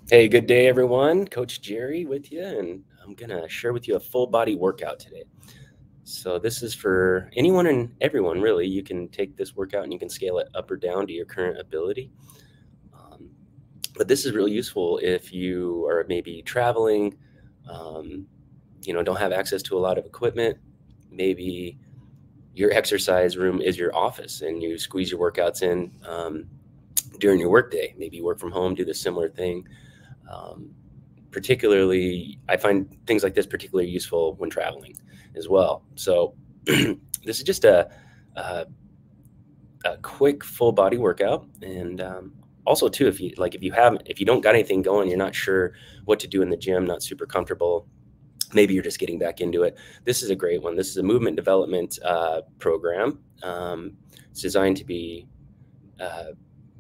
Hey, good day, everyone. Coach Jerry with you, and I'm going to share with you a full body workout today. So this is for anyone and everyone, really. You can take this workout and you can scale it up or down to your current ability. But this is really useful if you are maybe traveling, don't have access to a lot of equipment. Maybe your exercise room is your office and you squeeze your workouts in during your workday. Maybe you work from home, do the similar thing. Particularly, I find things like this particularly useful when traveling as well. So this is just a quick full body workout. And also too, if you don't got anything going, you're not sure what to do in the gym, not super comfortable, maybe you're just getting back into it, this is a great one. This is a movement development program. It's designed to be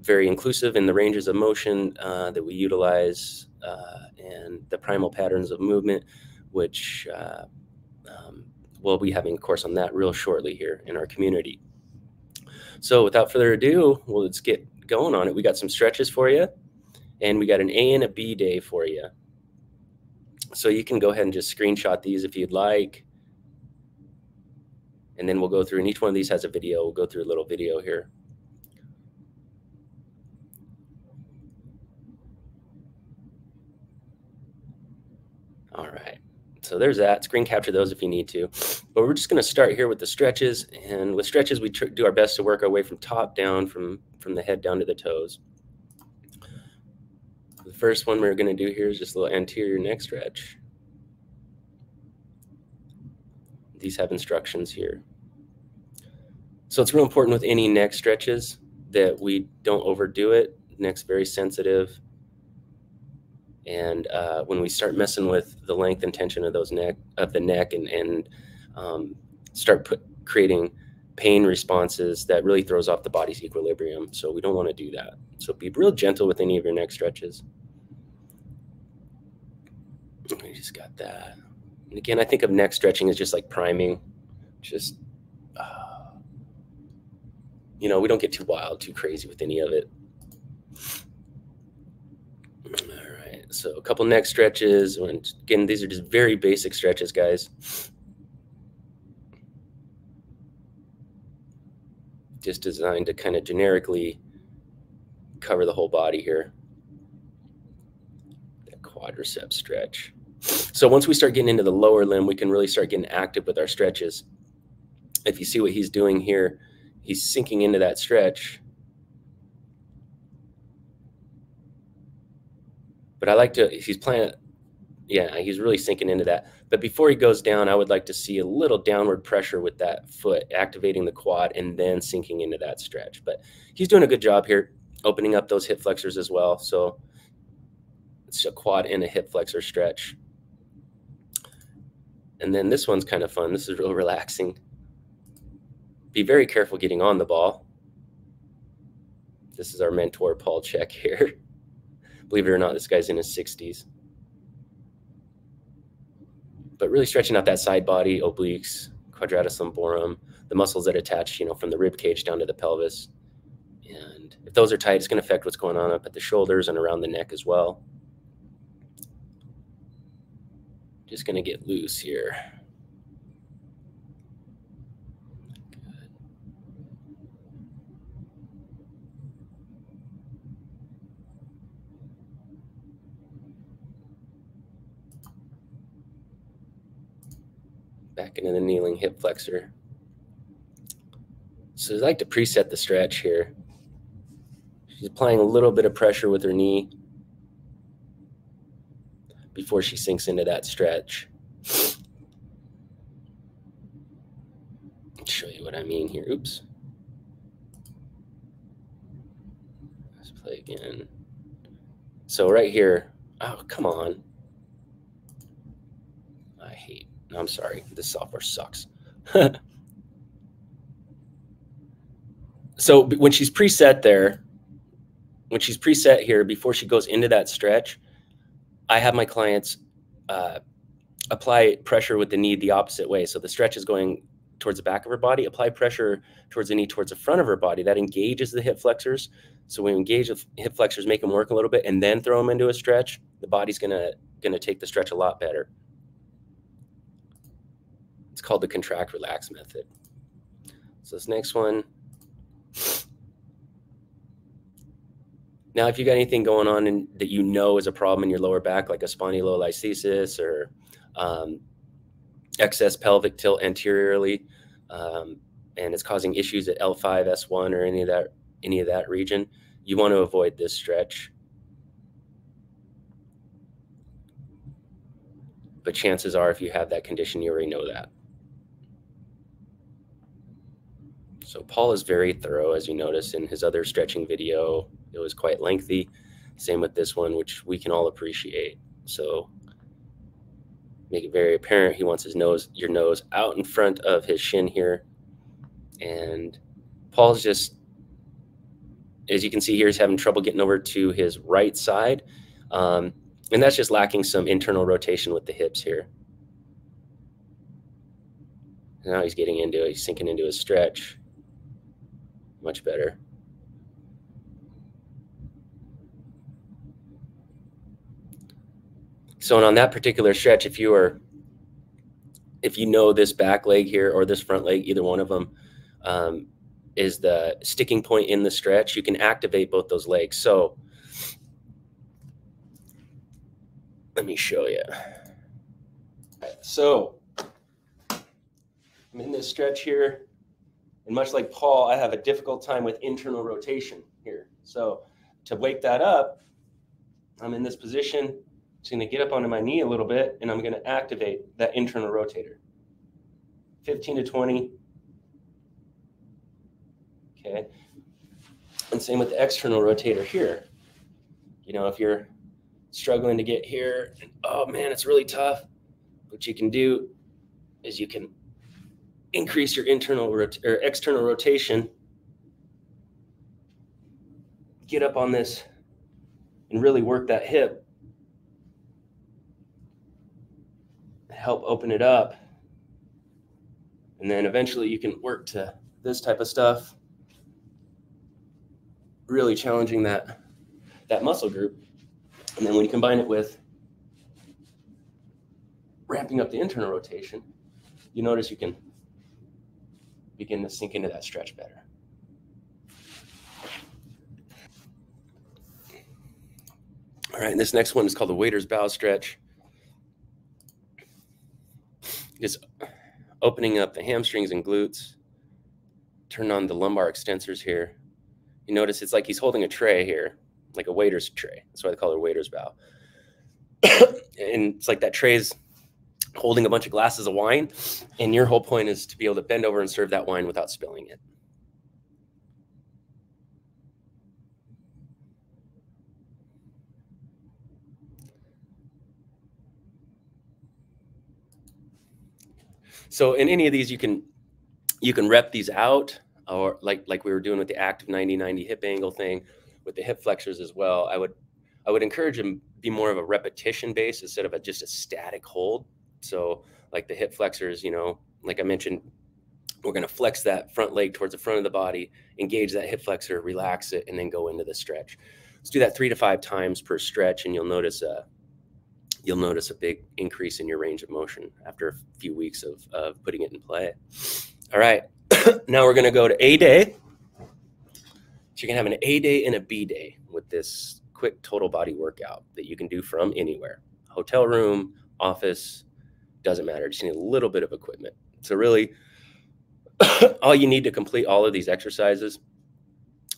very inclusive in the ranges of motion that we utilize and the primal patterns of movement, which we'll be having a course on that real shortly here in our community. So without further ado, let's get going on it. We got some stretches for you, and we got an A and a B day for you. So you can go ahead and just screenshot these if you'd like. And then we'll go through, and each one of these has a video. We'll go through a little video here. All right, so there's that. Screen capture those if you need to. But we're just going to start here with the stretches. And with stretches, we do our best to work our way from top down, from the head down to the toes. The first one we're going to do here is just a little anterior neck stretch. These have instructions here. So it's real important with any neck stretches that we don't overdo it. Neck's very sensitive. And when we start messing with the length and tension of the neck and start creating pain responses, that really throws off the body's equilibrium. So we don't want to do that. So be real gentle with any of your neck stretches. We just got that. And again, I think of neck stretching as just like priming. Just, we don't get too wild, too crazy with any of it. So a couple neck stretches. And again, these are just very basic stretches, guys. Just designed to kind of generically cover the whole body here. That quadricep stretch. So once we start getting into the lower limb, we can really start getting active with our stretches. If you see what he's doing here, he's sinking into that stretch. But I like to, he's really sinking into that. But before he goes down, I would like to see a little downward pressure with that foot, activating the quad and then sinking into that stretch. But he's doing a good job here, opening up those hip flexors as well. So it's a quad and a hip flexor stretch. And then this one's kind of fun. This is real relaxing. Be very careful getting on the ball. This is our mentor, Paul Check here. Believe it or not, this guy's in his 60s. But really stretching out that side body, obliques, quadratus lumborum, the muscles that attach, from the rib cage down to the pelvis. And if those are tight, it's going to affect what's going on up at the shoulders and around the neck as well. Just going to get loose here. Good. Back into the kneeling hip flexor. So I like to preset the stretch here. She's applying a little bit of pressure with her knee before she sinks into that stretch. I'll show you what I mean here. Oops. Let's play again. So right here, oh, come on. I'm sorry, this software sucks. So when she's preset there, when she's preset here, before she goes into that stretch, I have my clients apply pressure with the knee the opposite way. So the stretch is going towards the back of her body, apply pressure towards the knee towards the front of her body. That engages the hip flexors. So when we engage the hip flexors, make them work a little bit, and then throw them into a stretch, the body's gonna take the stretch a lot better. It's called the contract relax method. So this next one. Now, if you got anything going on that you know is a problem in your lower back, like a spondylolisthesis or excess pelvic tilt anteriorly, and it's causing issues at L5, S1, or any of that region, you want to avoid this stretch. But chances are, if you have that condition, you already know that. So Paul is very thorough, as you notice in his other stretching video. It was quite lengthy. Same with this one, which we can all appreciate. So make it very apparent. He wants your nose out in front of his shin here. And Paul's just, as you can see here, he's having trouble getting over to his right side. And that's just lacking some internal rotation with the hips here. And now he's getting into it. He's sinking into his stretch. Much better. So on that particular stretch, if you know this back leg here or this front leg, either one of them is the sticking point in the stretch, you can activate both those legs. So let me show you. So I'm in this stretch here. And much like Paul, I have a difficult time with internal rotation here. So to wake that up, I'm in this position. Just going to get up onto my knee a little bit, and I'm going to activate that internal rotator. 15 to 20. Okay. And same with the external rotator here. You know, if you're struggling to get here, and, oh man, it's really tough, what you can do is you can increase your internal or external rotation, get up on this and really work that hip, help open it up. And then eventually you can work to this type of stuff, really challenging that muscle group. And then when you combine it with ramping up the internal rotation, you notice you can begin to sink into that stretch better. All right, and this next one is called the waiter's bow stretch. Just opening up the hamstrings and glutes, turn on the lumbar extensors here. You notice it's like he's holding a tray here, like a waiter's tray. That's why they call it a waiter's bow. And it's like that tray's holding a bunch of glasses of wine, and your whole point is to be able to bend over and serve that wine without spilling it. So in any of these, you can rep these out, or like we were doing with the active 90-90 hip angle thing with the hip flexors as well. I would encourage them be more of a repetition base instead of just a static hold. So like the hip flexors, you know, like I mentioned, we're going to flex that front leg towards the front of the body, engage that hip flexor, relax it, and then go into the stretch. Let's do that 3 to 5 times per stretch, and you'll notice a big increase in your range of motion after a few weeks of putting it in play. All right, now we're going to go to A day. So you can have an A day and a B day with this quick total body workout that you can do from anywhere. Hotel room, office, doesn't matter. Just need a little bit of equipment. So really, all you need to complete all of these exercises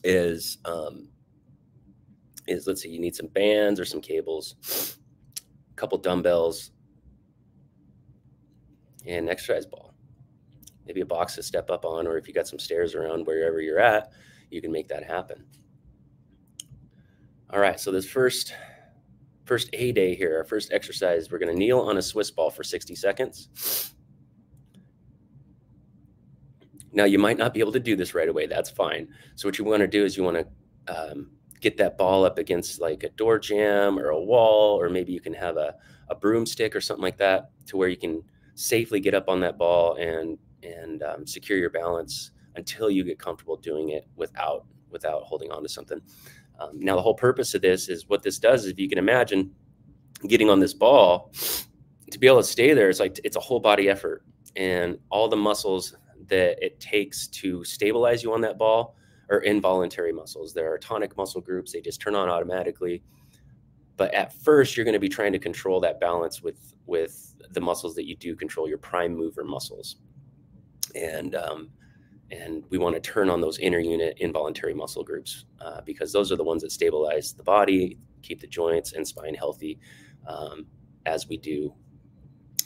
is let's see, you need some bands or some cables, a couple dumbbells, and an exercise ball. Maybe a box to step up on, or if you got some stairs around wherever you're at, you can make that happen. All right, so this first A day here, our first exercise, we're going to kneel on a Swiss ball for 60 seconds. Now, you might not be able to do this right away. That's fine. So what you want to do is you want to get that ball up against like a door jamb or a wall, or maybe you can have a broomstick or something like that to where you can safely get up on that ball and and secure your balance until you get comfortable doing it without holding on to something. Now, the whole purpose of this is, what this does is, if you can imagine getting on this ball, to be able to stay there, it's like, it's a whole body effort, and all the muscles that it takes to stabilize you on that ball are involuntary muscles. There are tonic muscle groups. They just turn on automatically. But at first, you're going to be trying to control that balance with the muscles that you do control, your prime mover muscles. And we want to turn on those inner unit involuntary muscle groups, because those are the ones that stabilize the body, keep the joints and spine healthy, as we do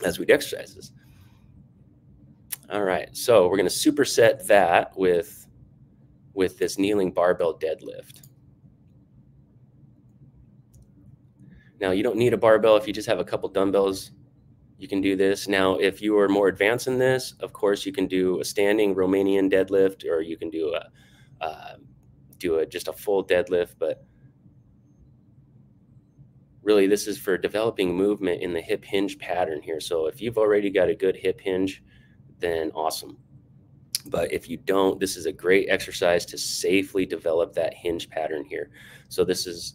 exercises. All right, so we're going to superset that with this kneeling barbell deadlift. Now, you don't need a barbell. If you just have a couple dumbbells, you can do this. Now, if you are more advanced in this, of course, you can do a standing Romanian deadlift, or you can do just a full deadlift. But really, this is for developing movement in the hip hinge pattern here. So if you've already got a good hip hinge, then awesome. But if you don't, this is a great exercise to safely develop that hinge pattern here. So this is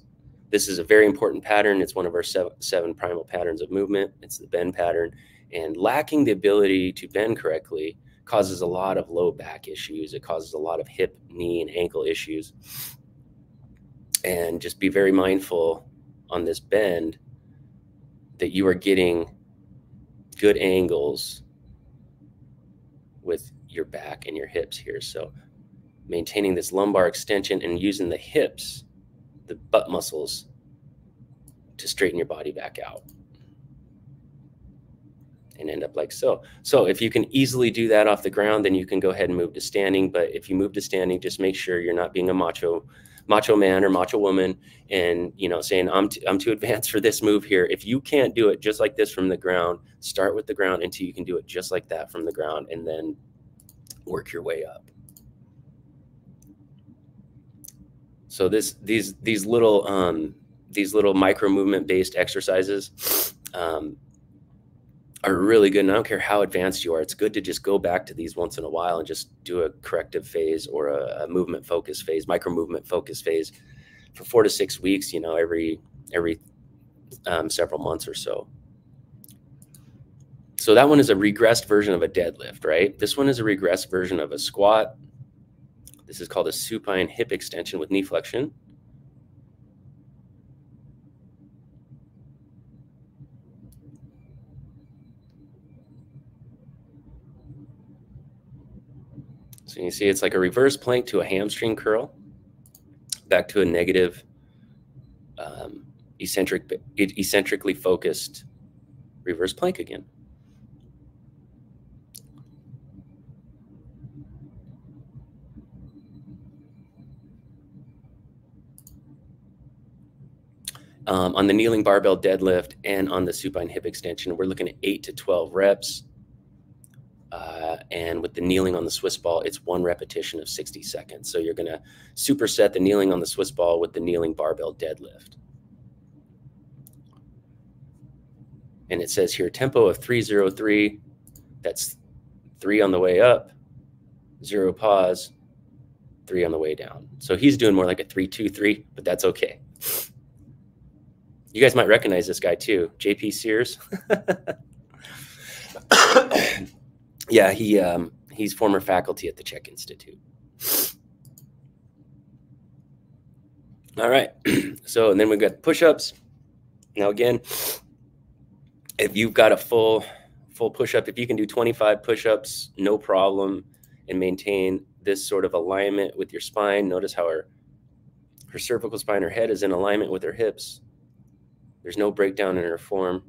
a very important pattern. It's one of our seven primal patterns of movement. It's the bend pattern. And lacking the ability to bend correctly causes a lot of low back issues. It causes a lot of hip, knee, and ankle issues. And just be very mindful on this bend that you are getting good angles with your back and your hips here. So maintaining this lumbar extension and using the hips, the butt muscles, to straighten your body back out and end up like so. So if you can easily do that off the ground, then you can go ahead and move to standing. But if you move to standing, just make sure you're not being a macho man or macho woman and, you know, saying I'm too advanced for this move here. If you can't do it just like this from the ground, start with the ground until you can do it just like that from the ground, and then work your way up. So these little micro movement based exercises are really good. And I don't care how advanced you are, it's good to just go back to these once in a while and just do a corrective phase or a movement focus phase, micro movement focus phase for 4 to 6 weeks, you know, every several months or so. So that one is a regressed version of a deadlift, right? This one is a regressed version of a squat. This is called a supine hip extension with knee flexion. So you see it's like a reverse plank to a hamstring curl, back to a negative eccentrically focused reverse plank again. On the kneeling barbell deadlift and on the supine hip extension, we're looking at 8 to 12 reps. And with the kneeling on the Swiss ball, it's 1 repetition of 60 seconds. So you're going to superset the kneeling on the Swiss ball with the kneeling barbell deadlift. And it says here, tempo of 3-0-3. That's 3 on the way up, 0 pause, 3 on the way down. So he's doing more like a 3-2-3, but that's okay. You guys might recognize this guy too, JP Sears. Yeah, he's former faculty at the Czech Institute. All right, so and then we've got push-ups. Now again, if you've got a full push-up, if you can do 25 push-ups, no problem, and maintain this sort of alignment with your spine. Notice how her cervical spine, her head is in alignment with her hips. There's no breakdown in her form.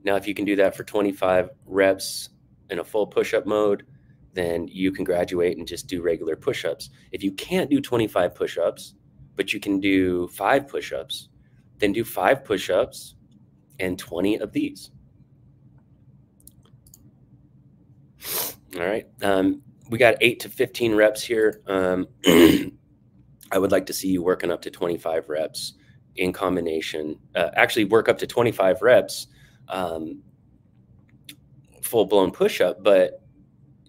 Now, if you can do that for 25 reps in a full push-up mode, then you can graduate and just do regular push-ups. If you can't do 25 push-ups, but you can do 5 push-ups, then do 5 push-ups and 20 of these. All right. We got 8 to 15 reps here. I would like to see you working up to 25 reps in combination. Actually work up to 25 reps full-blown push-up, but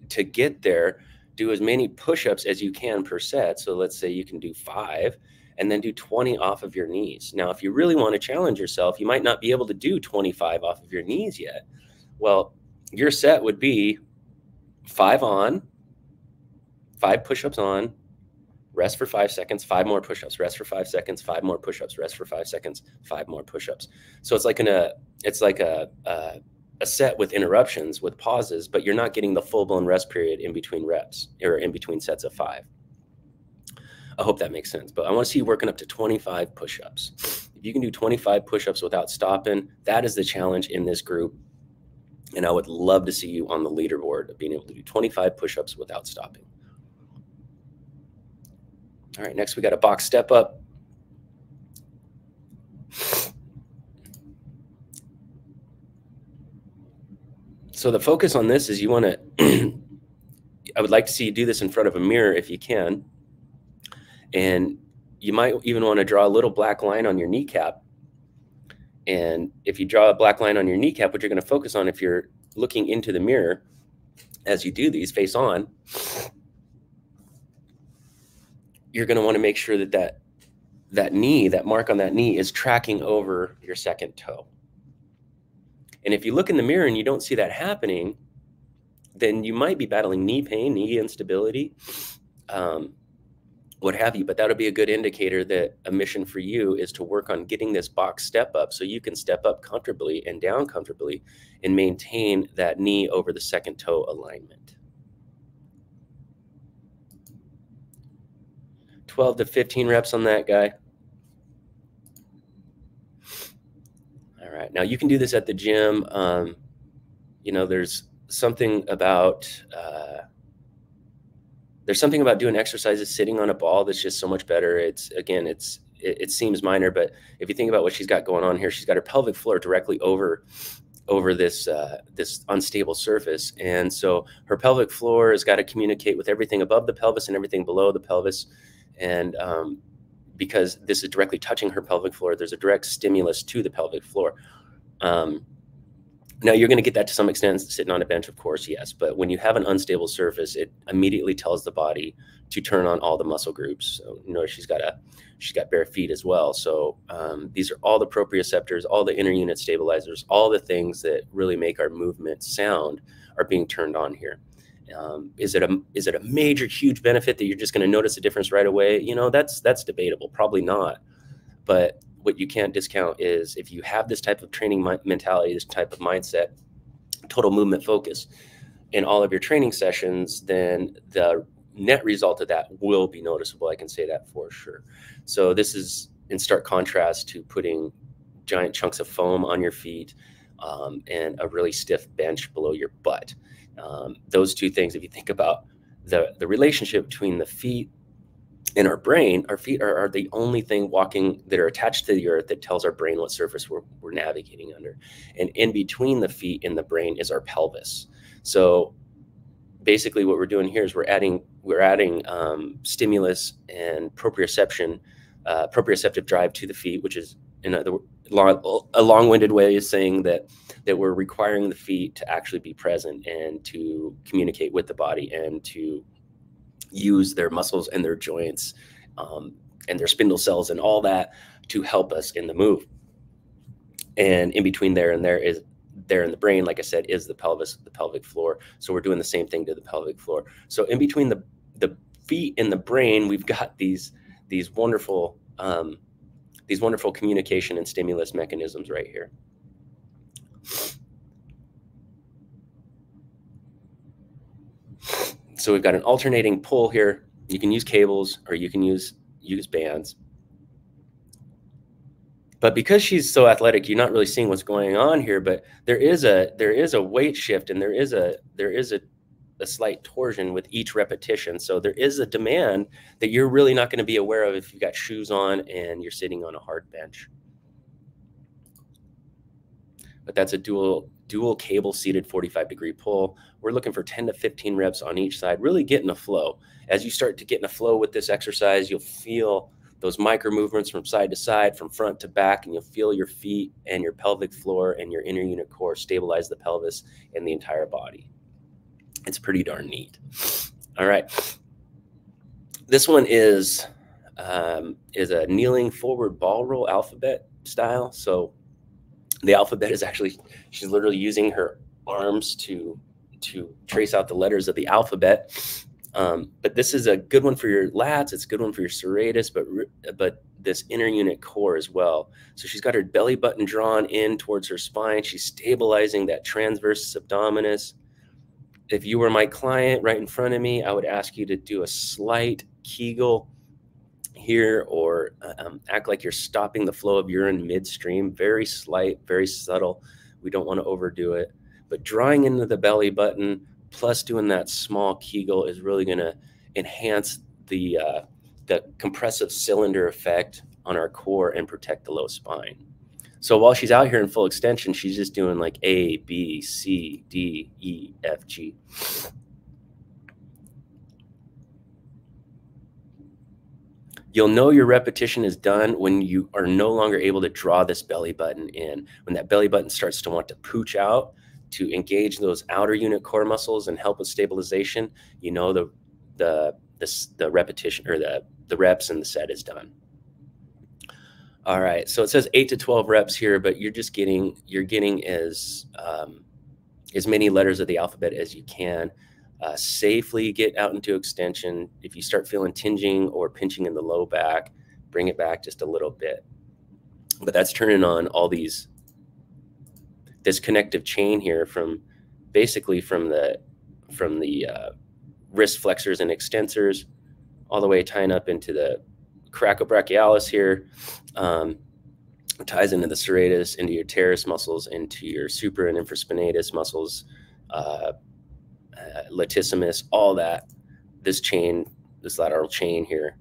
to get there, do as many push-ups as you can per set. So let's say you can do 5 and then do 20 off of your knees. Now, if you really want to challenge yourself, you might not be able to do 25 off of your knees yet. Well, your set would be 5 on, 5 push-ups on, rest for 5 seconds, 5 more push-ups, rest for 5 seconds, 5 more push-ups, rest for 5 seconds, 5 more push-ups. So it's like a set with interruptions, with pauses, but you're not getting the full-blown rest period in between reps or in between sets of 5. I hope that makes sense, but I want to see you working up to 25 push-ups. If you can do 25 push-ups without stopping, that is the challenge in this group. And I would love to see you on the leaderboard of being able to do 25 push-ups without stopping. All right, next we got a box step up. So the focus on this is you want to, I would like to see you do this in front of a mirror if you can. And you might even want to draw a little black line on your kneecap. And if you draw a black line on your kneecap, what you're going to focus on if you're looking into the mirror as you do these face on, you're going to want to make sure that that knee, that mark on that knee is tracking over your second toe. And if you look in the mirror and you don't see that happening, then you might be battling knee pain, knee instability, what have you. But that'll be a good indicator that a mission for you is to work on getting this box step up so you can step up comfortably and down comfortably and maintain that knee over the second toe alignment. 12 to 15 reps on that guy. All right, now you can do this at the gym. You know, there's something about doing exercises sitting on a ball that's just so much better. It's, again, it seems minor, but if you think about what she's got going on here, she's got her pelvic floor directly over this this unstable surface, and so her pelvic floor has got to communicate with everything above the pelvis and everything below the pelvis. And because this is directly touching her pelvic floor, there's a direct stimulus to the pelvic floor. Now, you're going to get that to some extent sitting on a bench, of course, yes. But when you have an unstable surface, it immediately tells the body to turn on all the muscle groups. So, you know, she's got bare feet as well. So these are all the proprioceptors, all the inner unit stabilizers, all the things that really make our movement sound are being turned on here. Is it a major, huge benefit that you're just going to notice a difference right away? You know, that's debatable. Probably not. But what you can't discount is if you have this type of training mentality, this type of mindset, total movement focus in all of your training sessions, then the net result of that will be noticeable. I can say that for sure. So this is in stark contrast to putting giant chunks of foam on your feet and a really stiff bench below your butt. Those two things, if you think about the relationship between the feet and our brain, our feet are the only thing walking that are attached to the earth that tells our brain what surface we're navigating under. And in between the feet and the brain is our pelvis. So basically what we're doing here is we're adding stimulus and proprioceptive drive to the feet, which is a long-winded way of saying that we're requiring the feet to actually be present and to communicate with the body and to use their muscles and their joints and their spindle cells and all that to help us in the move. And in between there and there in the brain, like I said, is the pelvis, the pelvic floor. So we're doing the same thing to the pelvic floor. So in between the feet and the brain, we've got these wonderful communication and stimulus mechanisms right here. So we've got an alternating pull here. You can use cables or you can use bands. But because she's so athletic, you're not really seeing what's going on here. But there is a weight shift and there is a slight torsion with each repetition. So there is a demand that you're really not going to be aware of if you've got shoes on and you're sitting on a hard bench. But that's a dual cable seated 45-degree pull. We're looking for 10 to 15 reps on each side, really getting a flow. As you start to get in a flow with this exercise, you'll feel those micro movements from side to side, from front to back, and you'll feel your feet and your pelvic floor and your inner unit core stabilize the pelvis and the entire body. It's pretty darn neat. All right. This one is a kneeling forward ball roll alphabet style. So the alphabet is actually, she's literally using her arms to trace out the letters of the alphabet. But this is a good one for your lats. It's a good one for your serratus, but this inner unit core as well. So she's got her belly button drawn in towards her spine. She's stabilizing that transversus abdominis. If you were my client right in front of me, I would ask you to do a slight Kegel here, or act like you're stopping the flow of urine midstream. Very slight, very subtle. We don't want to overdo it. But drawing into the belly button plus doing that small Kegel is really going to enhance the compressive cylinder effect on our core and protect the low spine. So while she's out here in full extension, she's just doing like A, B, C, D, E, F, G. You'll know your repetition is done when you are no longer able to draw this belly button in. When that belly button starts to want to pooch out to engage those outer unit core muscles and help with stabilization, you know the repetition, or the reps and the set is done. All right, so it says 8 to 12 reps here, but you're getting as many letters of the alphabet as you can. Safely get out into extension. If you start feeling tinging or pinching in the low back, bring it back just a little bit. But that's turning on all this connective chain here from the wrist flexors and extensors, all the way tying up into the coracobrachialis here. Ties into the serratus, into your teres muscles, into your supra and infraspinatus muscles, latissimus, all that. This lateral chain here,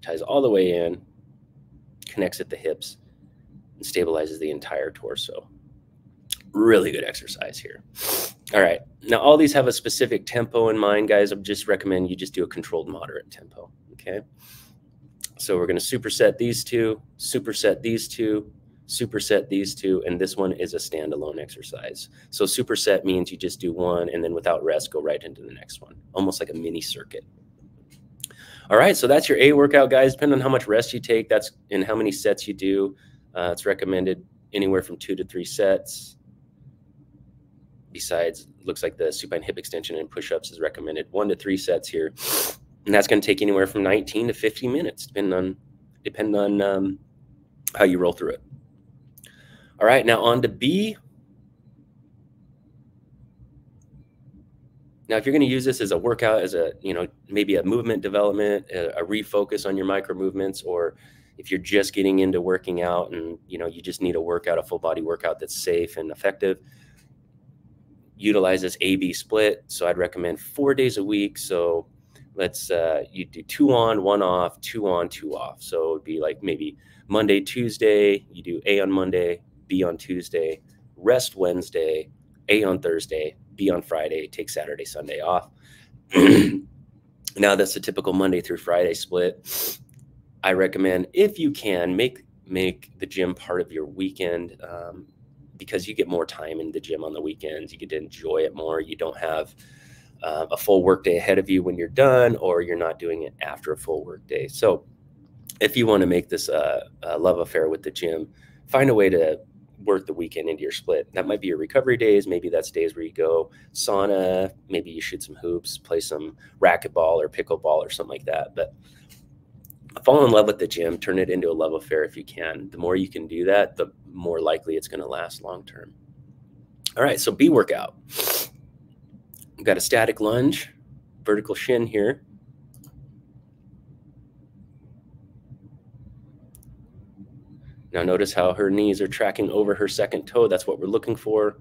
ties all the way in, connects at the hips, and stabilizes the entire torso. Really good exercise here. All right, now all these have a specific tempo in mind, guys. I just recommend you just do a controlled moderate tempo, okay? So we're going to superset these two, superset these two, superset these two, and this one is a standalone exercise. So superset means you just do one, and then without rest, go right into the next one, almost like a mini circuit. All right, so that's your A workout, guys. Depending on how much rest you take, that's and how many sets you do. It's recommended anywhere from 2 to 3 sets. Besides, looks like the supine hip extension and push-ups is recommended 1 to 3 sets here. And that's going to take anywhere from 19 to 50 minutes, depending on how you roll through it. All right, now on to B. Now, if you're going to use this as a workout, as maybe a movement development, a refocus on your micro movements, or if you're just getting into working out and you just need a full body workout that's safe and effective, utilize this A-B split. So I'd recommend 4 days a week. So let's you do 2 on, 1 off, 2 on, 2 off. So it'd be like maybe Monday, Tuesday, you do A on Monday, B on Tuesday, rest Wednesday, A on Thursday, B on Friday, take Saturday, Sunday off. Now that's a typical Monday through Friday split. I recommend, if you can, make the gym part of your weekend, because you get more time in the gym on the weekends. You get to enjoy it more. You don't have a full workday ahead of you when you're done, or you're not doing it after a full workday. So if you want to make this a love affair with the gym, find a way to work the weekend into your split. That might be your recovery days. Maybe that's days where you go sauna, maybe you shoot some hoops, play some racquetball or pickleball or something like that. But fall in love with the gym, turn it into a love affair if you can. The more you can do that, the more likely it's going to last long term. All right, so B workout. We've got a static lunge, vertical shin here. Now notice how her knees are tracking over her second toe. That's what we're looking for.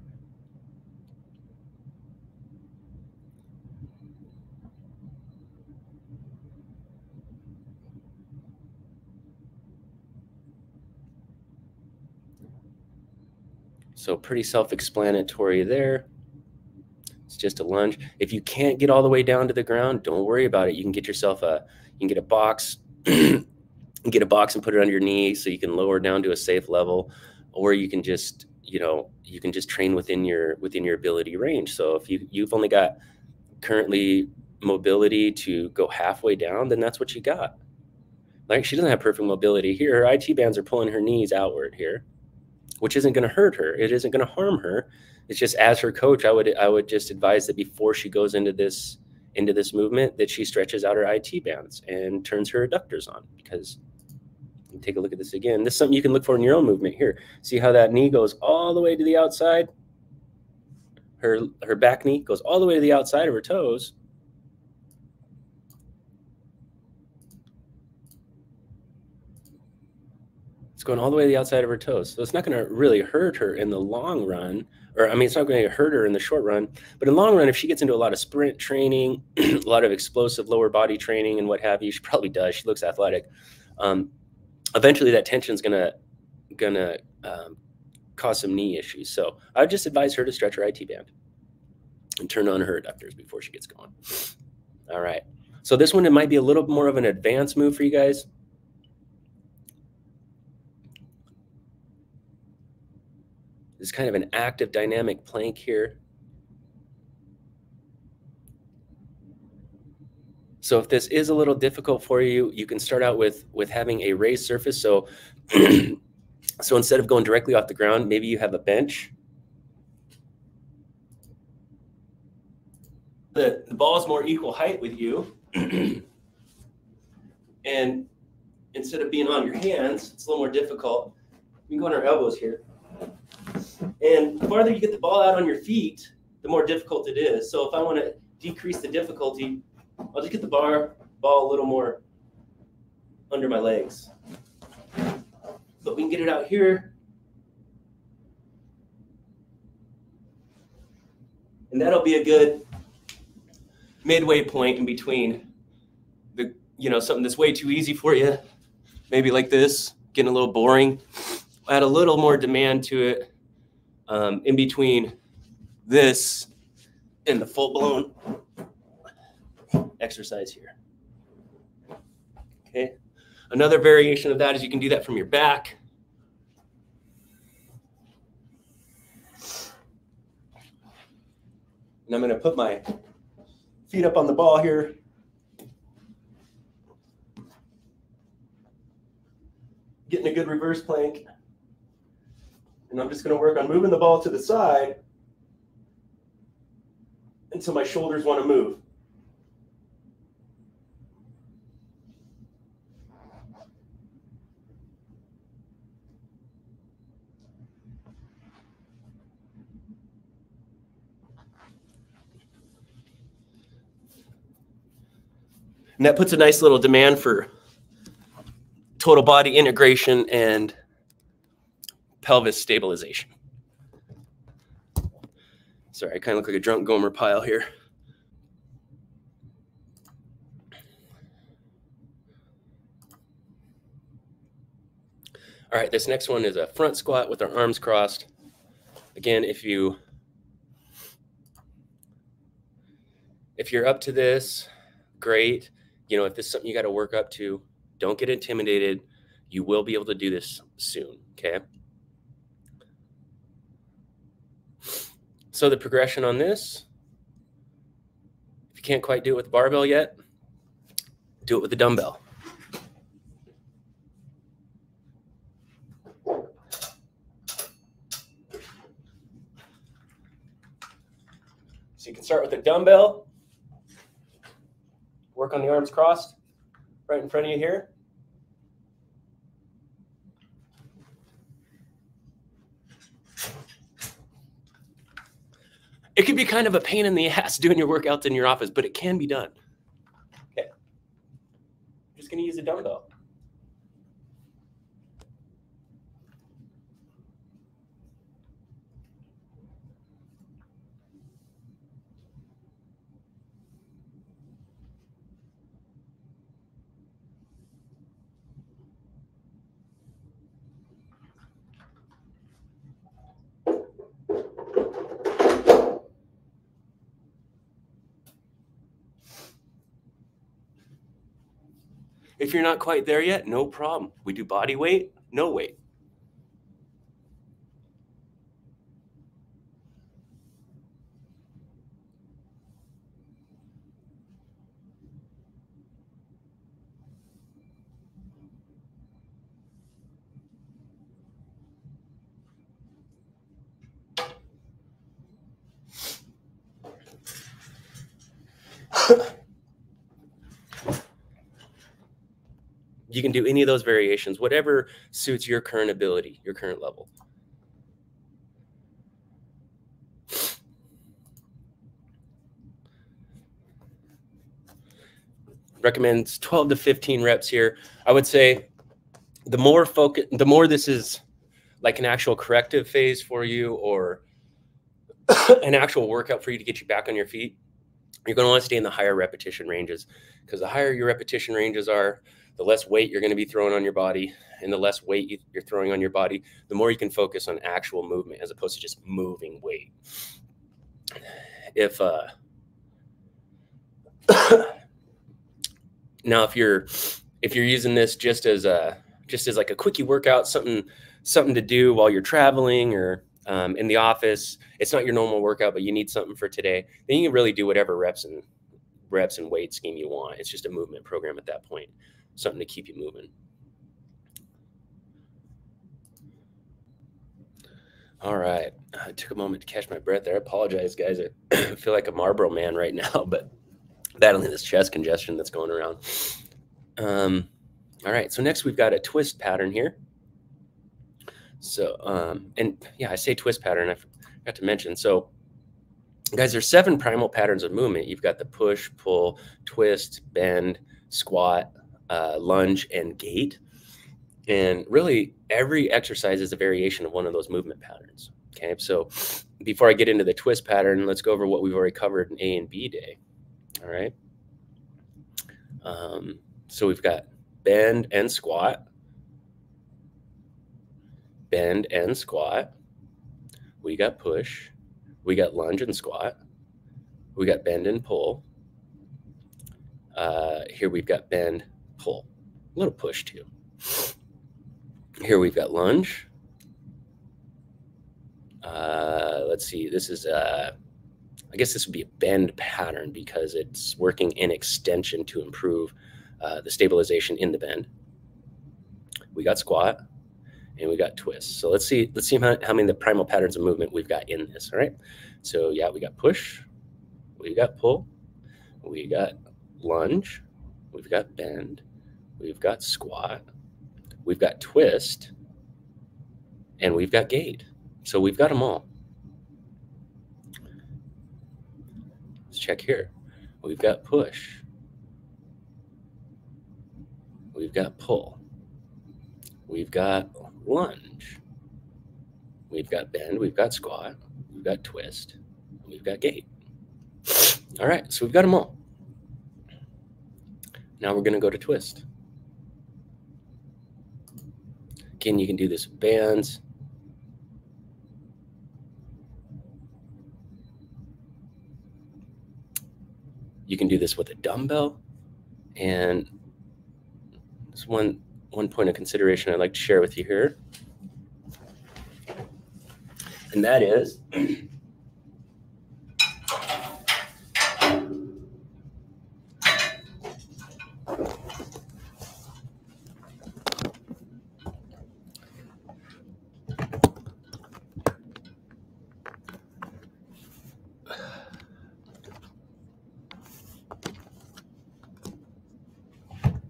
So pretty self-explanatory there. It's just a lunge. If you can't get all the way down to the ground, don't worry about it. You can get yourself you can get a box get a box and put it under your knee so you can lower down to a safe level, or you can just, you can just train within your ability range. So if you've only got currently mobility to go halfway down, then that's what you got. Like, she doesn't have perfect mobility here. Her IT bands are pulling her knees outward here, which isn't going to hurt her. It isn't going to harm her. It's just, as her coach, I would just advise that before she goes into this movement, that she stretches out her IT bands and turns her adductors on. Because, take a look at this again. This is something you can look for in your own movement here. See how that knee goes all the way to the outside? Her back knee goes all the way to the outside of her toes. It's going all the way to the outside of her toes. So it's not going to really hurt her in the long run, or I mean, it's not going to hurt her in the short run, but in the long run, if she gets into a lot of sprint training, a lot of explosive lower body training and what have you, she probably does. She looks athletic. Eventually that tension is going to cause some knee issues. So I would just advise her to stretch her IT band and turn on her adductors before she gets going. All right. So this one, it might be a little more of an advanced move for you guys. It's kind of an active dynamic plank here. So if this is a little difficult for you, you can start out with having a raised surface. So, so instead of going directly off the ground, maybe you have a bench. The ball is more equal height with you. And instead of being on your hands, it's a little more difficult. We can go on our elbows here. And the farther you get the ball out on your feet, the more difficult it is. So if I want to decrease the difficulty, I'll just get the ball a little more under my legs. But we can get it out here. And that'll be a good midway point in between the, something that's way too easy for you, maybe like this, getting a little boring. Add a little more demand to it in between this and the full-blown exercise here. Okay. Another variation of that is you can do that from your back. And I'm going to put my feet up on the ball here. Getting a good reverse plank. And I'm just going to work on moving the ball to the side until my shoulders want to move. And that puts a nice little demand for total body integration and pelvis stabilization. Sorry, I kind of look like a drunk Gomer Pyle here. All right, this next one is a front squat with our arms crossed. Again, if you're up to this, great. If this is something you got to work up to, don't get intimidated. You will be able to do this soon, okay? So the progression on this, if you can't quite do it with the barbell yet, do it with the dumbbell. So you can start with a dumbbell, work on the arms crossed right in front of you here. It can be kind of a pain in the ass doing your workouts in your office, but it can be done. Okay. I'm just going to use a dumbbell. If you're not quite there yet, no problem. We do body weight, no weight. You can do any of those variations, whatever suits your current ability, your current level. Recommends 12 to 15 reps here. I would say the more this is like an actual corrective phase for you, or an actual workout for you to get you back on your feet, you're going to want to stay in the higher repetition ranges, because the higher your repetition ranges are, the less weight you're going to be throwing on your body, and the less weight you're throwing on your body, the more you can focus on actual movement as opposed to just moving weight. If now if you're using this just as like a quickie workout, something to do while you're traveling or in the office, it's not your normal workout, but you need something for today, then you can really do whatever reps and weight scheme you want. It's just a movement program at that point, something to keep you moving. All right, I took a moment to catch my breath there. I apologize, guys. I feel like a Marlboro man right now, but battling this chest congestion that's going around. All right, so next we've got a twist pattern here. So, and yeah, I say twist pattern, I forgot to mention. So, guys, there's 7 primal patterns of movement. You've got the push, pull, twist, bend, squat, lunge, and gait. And really, every exercise is a variation of one of those movement patterns. Okay, so before I get into the twist pattern, let's go over what we've already covered in A and B day. All right. So we've got bend and squat, bend and squat. We got push. We got lunge and squat. We got bend and pull. Here we've got bend, pull, a little push too. Here we've got lunge. Let's see, this is, I guess this would be a bend pattern because it's working in extension to improve the stabilization in the bend. We got squat and we got twist. So let's see how many of the primal patterns of movement we've got in this. All right. So yeah, we got push, we got pull, we got lunge, we've got bend, we've got squat, we've got twist, and we've got gait. So we've got them all. Let's check here. We've got push. We've got pull. We've got lunge. We've got bend. We've got squat. We've got twist. We've got gait. All right, so we've got them all. Now we're going to go to twist. Again, you can do this with bands. You can do this with a dumbbell. And there's one point of consideration I'd like to share with you here. And that is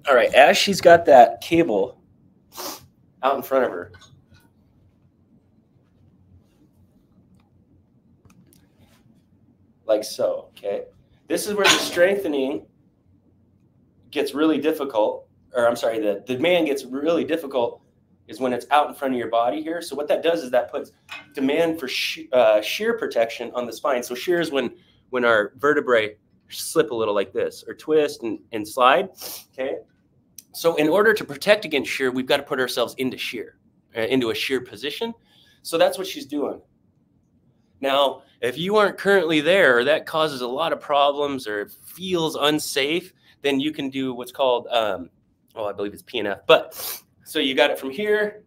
all right, as she's got that cable out in front of her, like so, okay? This is where the strengthening gets really difficult, or I'm sorry, the demand gets really difficult is when it's out in front of your body here. So what that does is that puts demand for shear protection on the spine. So shear is when our vertebrae slip a little like this, or twist and slide, okay? So in order to protect against shear, we've got to put ourselves into shear, into a shear position. So that's what she's doing. Now, if you aren't currently there, or that causes a lot of problems or feels unsafe, then you can do what's called Oh, I believe it's P and F. But so you got it from here.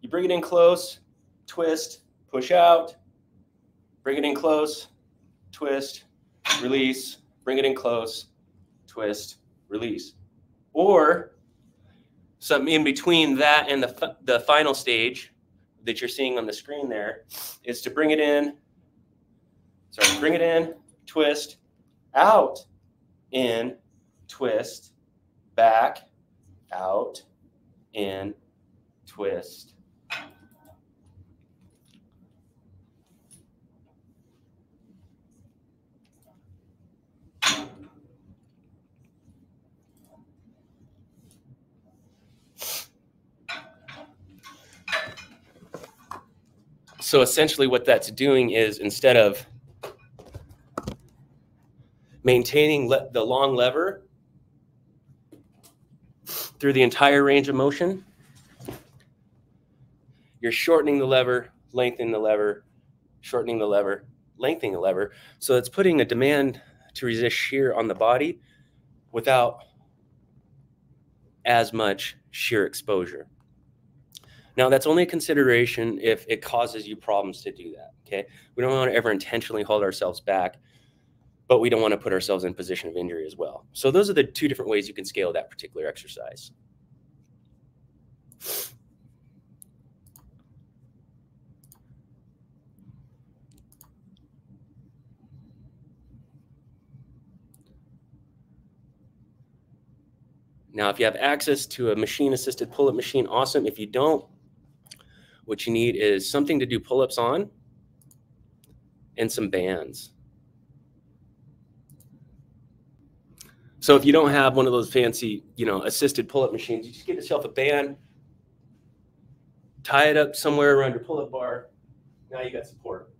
You bring it in close, twist, push out, bring it in close, twist, release, bring it in close, twist, release. Or something in between that and the final stage that you're seeing on the screen there is to bring it in, twist, out, in, twist, back, out, in, twist. So essentially what that's doing is, instead of maintaining the long lever through the entire range of motion, you're shortening the lever, lengthening the lever, shortening the lever, lengthening the lever. So it's putting a demand to resist shear on the body without as much shear exposure. Now, that's only a consideration if it causes you problems to do that, okay? We don't want to ever intentionally hold ourselves back, but we don't want to put ourselves in a position of injury as well. So those are the two different ways you can scale that particular exercise. Now, if you have access to a machine-assisted pull-up machine, awesome. If you don't, what you need is something to do pull-ups on and some bands. So if you don't have one of those fancy, assisted pull-up machines, you just get yourself a band, tie it up somewhere around your pull-up bar. Now you got support.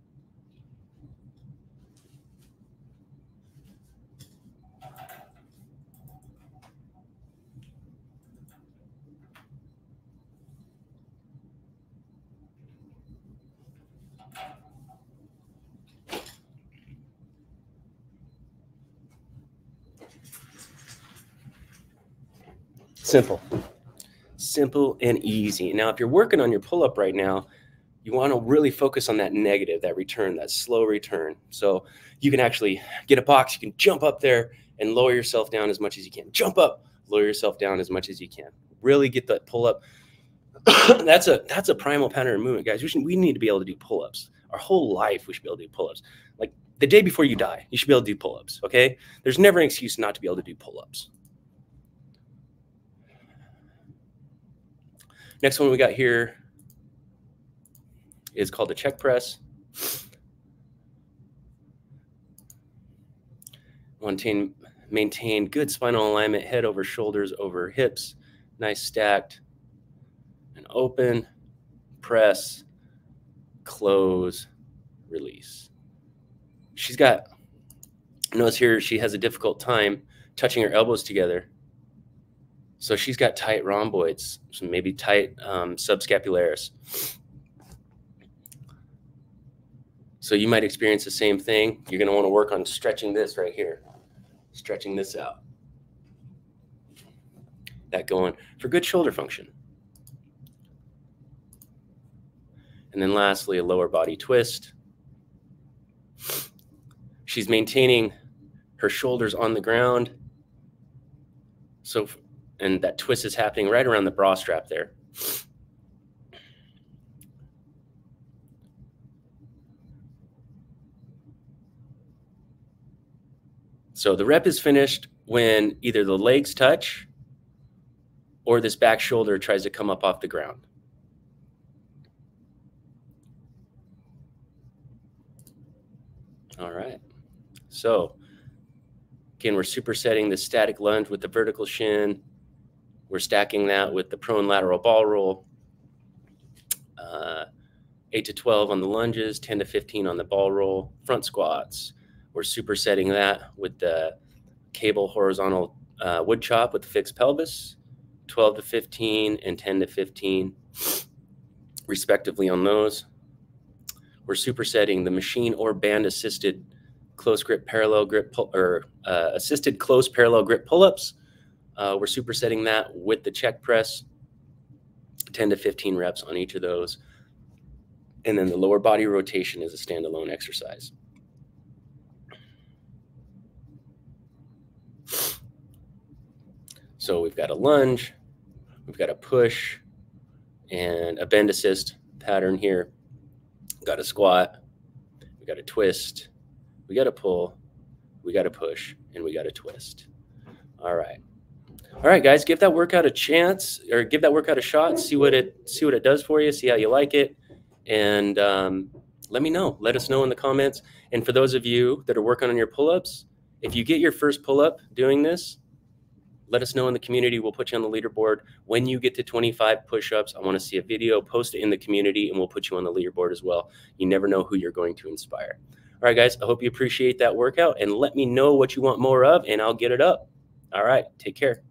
Simple and easy. Now, if you're working on your pull-up right now, you want to really focus on that negative, that return, that slow return. So you can actually get a box, you can jump up there and lower yourself down as much as you can. Jump up, lower yourself down as much as you can. Really get that pull-up. That's a primal pattern of movement, guys. We need to be able to do pull-ups. Our whole life, we should be able to do pull-ups. Like the day before you die, you should be able to do pull-ups, okay? There's never an excuse not to be able to do pull-ups. Next one we got here is called the check press. Maintain good spinal alignment, head over shoulders over hips, nice stacked, and open, press, close, release. Notice here she has a difficult time touching her elbows together. So she's got tight rhomboids, so maybe tight subscapularis. So you might experience the same thing. You're going to want to work on stretching this right here, stretching this out. That going for good shoulder function. And then lastly, a lower body twist. She's maintaining her shoulders on the ground. And that twist is happening right around the bra strap there. So the rep is finished when either the legs touch or this back shoulder tries to come up off the ground. All right. So again, we're supersetting the static lunge with the vertical shin. We're stacking that with the prone lateral ball roll. 8 to 12 on the lunges, 10 to 15 on the ball roll. Front squats, we're supersetting that with the cable horizontal wood chop with the fixed pelvis, 12 to 15 and 10 to 15 respectively on those. We're supersetting the machine or band assisted close grip parallel grip assisted close parallel grip pull-ups We're supersetting that with the check press, 10 to 15 reps on each of those. And then the lower body rotation is a standalone exercise. So we've got a lunge, we've got a push, and a bend assist pattern here. We've got a squat, we got a twist, we got a pull, we got a push, and we got a twist. All right. All right, guys, give that workout a chance, or give that workout a shot. See what it does for you. See how you like it, and let me know. Let us know in the comments. And for those of you that are working on your pull-ups, if you get your first pull-up doing this, let us know in the community. We'll put you on the leaderboard. When you get to 25 push-ups, I want to see a video. Post it in the community, and we'll put you on the leaderboard as well. You never know who you're going to inspire. All right, guys, I hope you appreciate that workout, and let me know what you want more of, and I'll get it up. All right, take care.